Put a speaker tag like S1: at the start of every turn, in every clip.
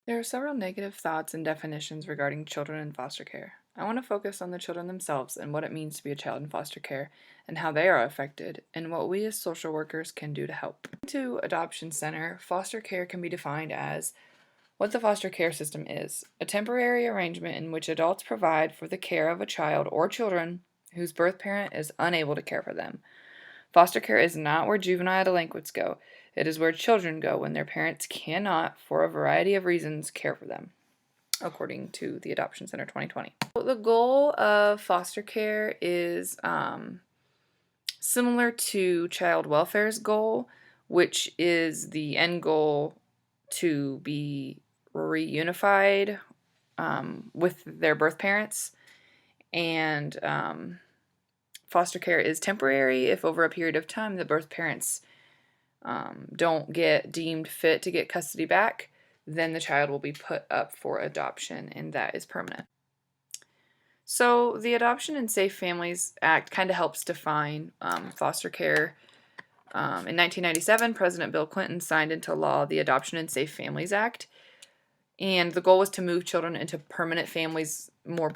S1: There are several negative thoughts and definitions regarding children in foster care. I want to focus on the children themselves and what it means to be a child in foster care and how they are affected and what we as social workers can do to help. To Adoption Center, foster care can be defined as what the foster care system is: a temporary arrangement in which adults provide for the care of a child or children whose birth parent is unable to care for them. Foster care is not where juvenile delinquents go. It is where children go when their parents cannot, for a variety of reasons, care for them, according to the Adoption Center 2020. The goal of foster care is similar to child welfare's goal, which is the end goal to be reunified with their birth parents. And foster care is temporary if over a period of time the birth parents don't get deemed fit to get custody back, then the child will be put up for adoption, and that is permanent. So the Adoption and Safe Families Act kind of helps define foster care. In 1997, President Bill Clinton signed into law the Adoption and Safe Families Act, and the goal was to move children into permanent families more.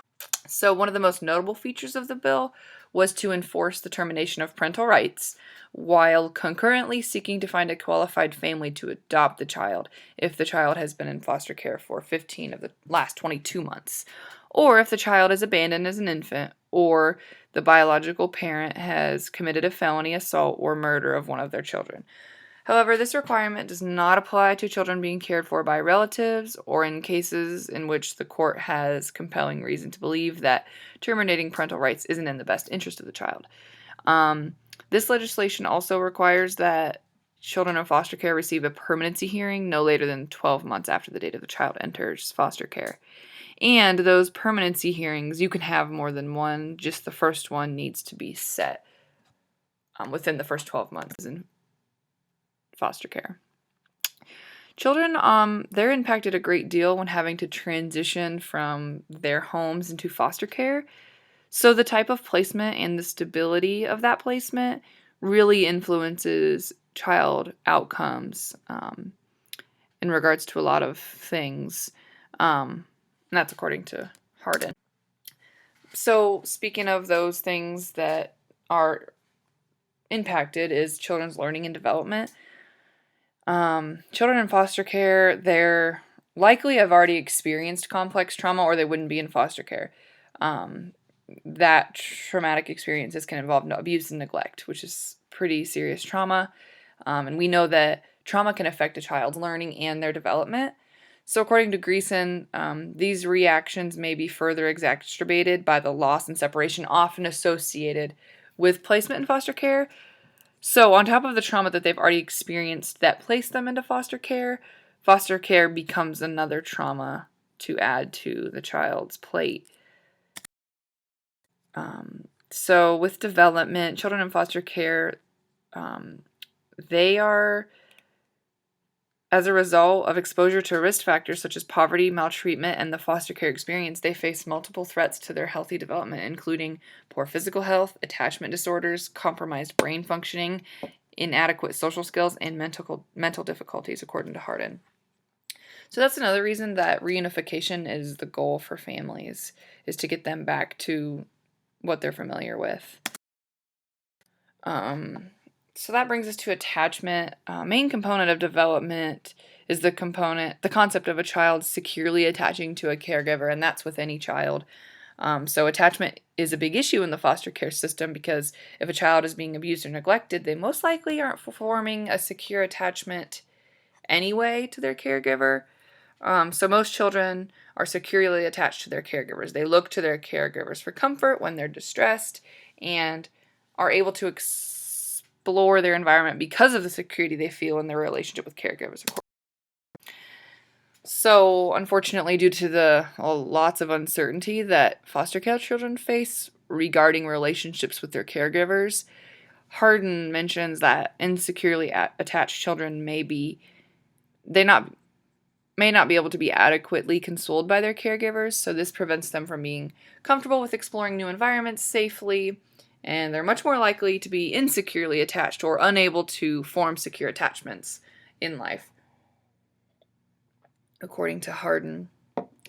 S1: So one of the most notable features of the bill was to enforce the termination of parental rights while concurrently seeking to find a qualified family to adopt the child if the child has been in foster care for 15 of the last 22 months, or if the child is abandoned as an infant, or the biological parent has committed a felony assault or murder of one of their children. However, this requirement does not apply to children being cared for by relatives or in cases in which the court has compelling reason to believe that terminating parental rights isn't in the best interest of the child. This legislation also requires that children in foster care receive a permanency hearing no later than 12 months after the date of the child enters foster care. And those permanency hearings, you can have more than one, just the first one needs to be set within the first 12 months in foster care. Children, they're impacted a great deal when having to transition from their homes into foster care. So the type of placement and the stability of that placement really influences child outcomes in regards to a lot of things. And that's according to Hardin. So speaking of those things that are impacted is children's learning and development. Children in foster care, they're likely have already experienced complex trauma or they wouldn't be in foster care. That traumatic experiences can involve abuse and neglect, which is pretty serious trauma. And we know that trauma can affect a child's learning and their development. So according to Greason, these reactions may be further exacerbated by the loss and separation often associated with placement in foster care. So on top of the trauma that they've already experienced that placed them into foster care becomes another trauma to add to the child's plate. So with development, children in foster care, they are, as a result of exposure to risk factors such as poverty, maltreatment, and the foster care experience, they face multiple threats to their healthy development, including poor physical health, attachment disorders, compromised brain functioning, inadequate social skills, and mental difficulties, according to Hardin. So that's another reason that reunification is the goal for families, is to get them back to what they're familiar with. So that brings us to attachment. Main component of development is the concept of a child securely attaching to a caregiver, and that's with any child. So attachment is a big issue in the foster care system because if a child is being abused or neglected, they most likely aren't forming a secure attachment anyway to their caregiver. So most children are securely attached to their caregivers. They look to their caregivers for comfort when they're distressed and are able to explore their environment because of the security they feel in their relationship with caregivers. So, unfortunately, due to the lots of uncertainty that foster care children face regarding relationships with their caregivers, Hardin mentions that insecurely attached children may not be able to be adequately consoled by their caregivers, so this prevents them from being comfortable with exploring new environments safely, and they're much more likely to be insecurely attached or unable to form secure attachments in life. according to Hardin.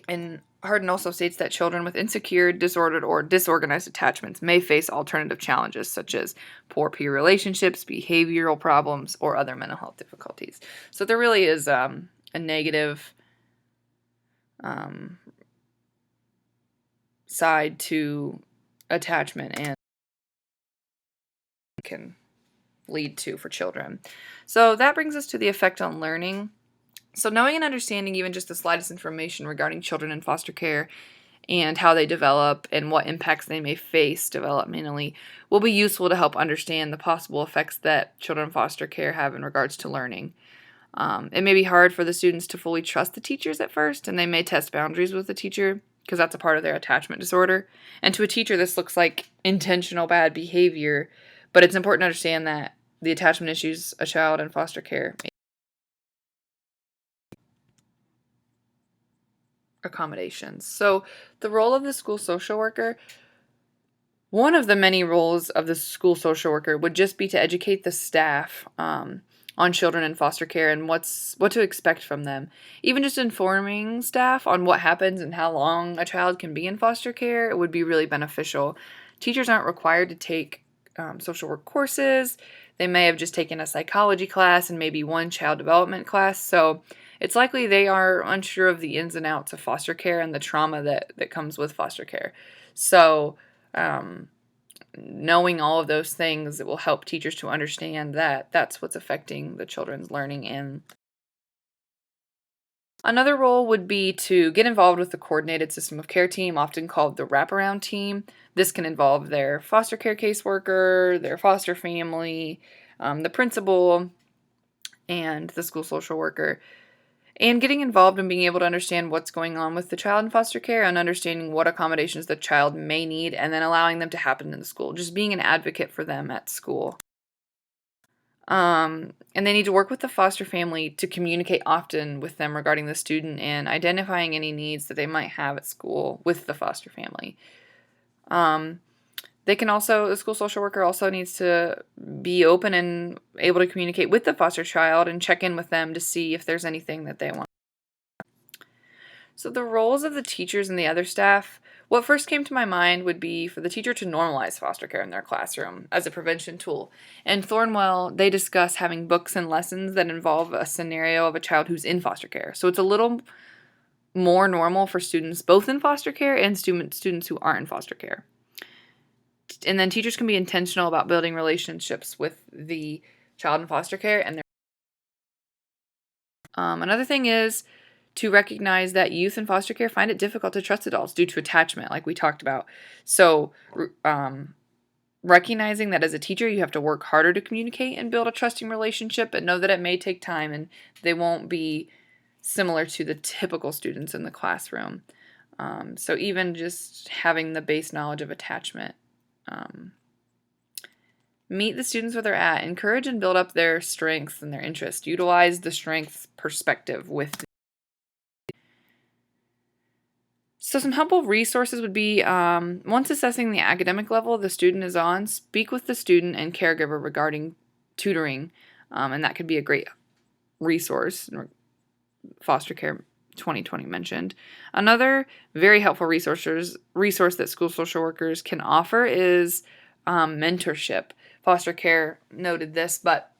S1: And Hardin also states that children with insecure, disordered, or disorganized attachments may face alternative challenges such as poor peer relationships, behavioral problems, or other mental health difficulties. So there really is a negative side to attachment and can lead to for children. So that brings us to the effect on learning. So knowing and understanding even just the slightest information regarding children in foster care and how they develop and what impacts they may face developmentally will be useful to help understand the possible effects that children in foster care have in regards to learning. It may be hard for the students to fully trust the teachers at first, and they may test boundaries with the teacher because that's a part of their attachment disorder. And to a teacher, this looks like intentional bad behavior, but it's important to understand that the attachment issues a child in foster care accommodations. So, the role of the school social worker, one of the many roles of the school social worker would just be to educate the staff on children in foster care and what to expect from them. Even just informing staff on what happens and how long a child can be in foster care would be really beneficial. Teachers aren't required to take social work courses. They may have just taken a psychology class and maybe one child development class. So it's likely they are unsure of the ins and outs of foster care and the trauma that comes with foster care. So, knowing all of those things, it will help teachers to understand that that's what's affecting the children's learning. And another role would be to get involved with the coordinated system of care team, often called the wraparound team. This can involve their foster care caseworker, their foster family, the principal, and the school social worker. And getting involved and being able to understand what's going on with the child in foster care and understanding what accommodations the child may need and then allowing them to happen in the school. Just being an advocate for them at school. And they need to work with the foster family to communicate often with them regarding the student and identifying any needs that they might have at school with the foster family. The school social worker also needs to be open and able to communicate with the foster child and check in with them to see if there's anything that they want. So the roles of the teachers and the other staff, what first came to my mind would be for the teacher to normalize foster care in their classroom as a prevention tool. In Thornwell, they discuss having books and lessons that involve a scenario of a child who's in foster care. So it's a little more normal for students both in foster care and students who aren't in foster care. And then teachers can be intentional about building relationships with the child in foster care and their another thing is to recognize that youth in foster care find it difficult to trust adults due to attachment, like we talked about. So, recognizing that as a teacher, you have to work harder to communicate and build a trusting relationship, but know that it may take time and they won't be similar to the typical students in the classroom. So, even just having the base knowledge of attachment. Meet the students where they're at. Encourage and build up their strengths and their interests. Utilize the strengths perspective with. So some helpful resources would be once assessing the academic level the student is on, speak with the student and caregiver regarding tutoring, and that could be a great resource. Foster Care 2020 mentioned. Another very helpful resource that school social workers can offer is mentorship. Foster Care noted this, but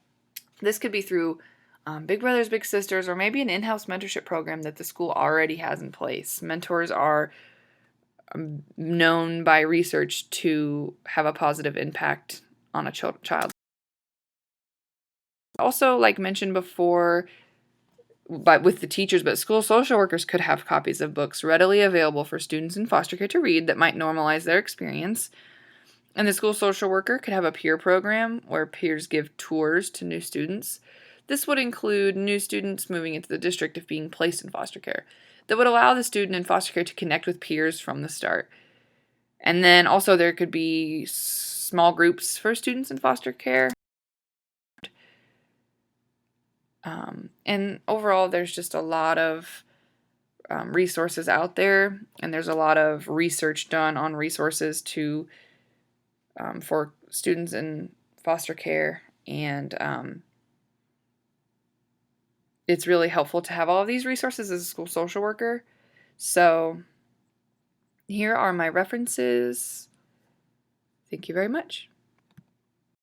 S1: this could be through Big Brothers Big Sisters, or maybe an in-house mentorship program that the school already has in place. Mentors are known by research to have a positive impact on a child. Also, like mentioned before, but with the teachers, but school social workers could have copies of books readily available for students in foster care to read that might normalize their experience. And the school social worker could have a peer program where peers give tours to new students. This would include new students moving into the district of being placed in foster care. That would allow the student in foster care to connect with peers from the start. And then also there could be small groups for students in foster care. And overall, there's just a lot of resources out there, and there's a lot of research done on resources to for students in foster care, and it's really helpful to have all of these resources as a school social worker. So here are my references. Thank you very much.